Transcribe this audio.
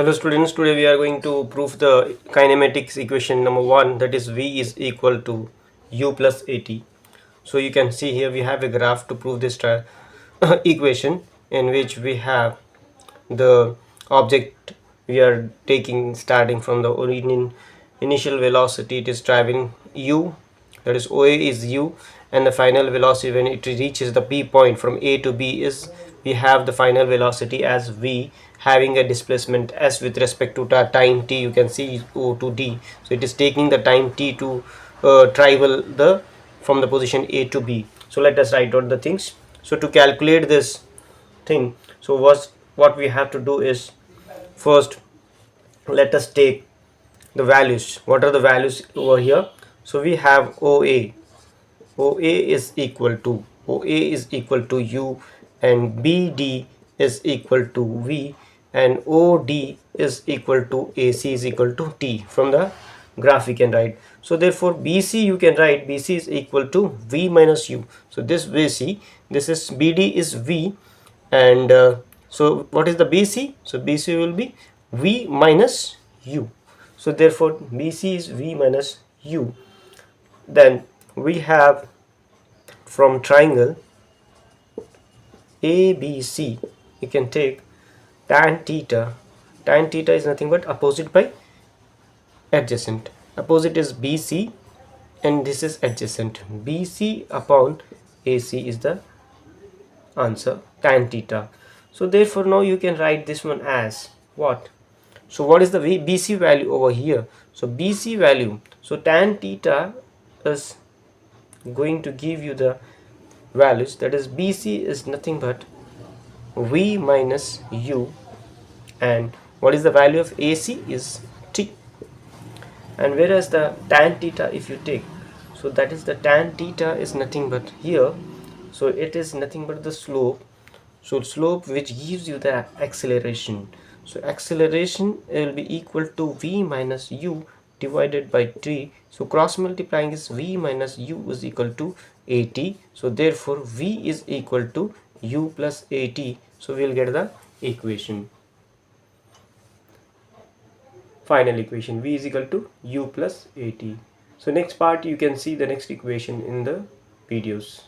Hello students, today we are going to prove the kinematics equation number 1, that is V is equal to u plus at. So you can see here we have a graph to prove this equation, in which we have the object we are taking starting from the initial velocity. It is traveling u, that is OA is u, and the final velocity when it reaches the P point from A to B is, we have the final velocity as V, having a displacement s with respect to time t. You can see O to D, so it is taking the time t to travel the from the position A to B. So let us write down the things. So to calculate this thing, so what we have to do is, first let us take the values. What are the values over here? So we have OA is equal to u, and BD is equal to V, and OD is equal to AC is equal to T. From the graph we can write. So therefore BC, you can write BC is equal to V minus U. So this BC, this is BD is V, and so what is the BC? So BC will be V minus U. So therefore BC is V minus U. Then we have, from triangle ABC, you can take tan theta. Tan theta is nothing but opposite by adjacent. Opposite is BC and this is adjacent. BC upon AC is the answer, tan theta. So therefore now you can write this one as what? So what is the BC value over here? So BC value, so tan theta is going to give you the values, that is BC is nothing but V minus U, and what is the value of AC is T. And whereas the tan theta, if you take, so that is the tan theta is nothing but here, so it is nothing but the slope. So slope which gives you the acceleration, so acceleration will be equal to V minus U divided by T. So cross multiplying is V minus U is equal to AT. So therefore V is equal to U plus AT. So we will get the equation, final equation, V is equal to U plus AT. So next part you can see the next equation in the videos.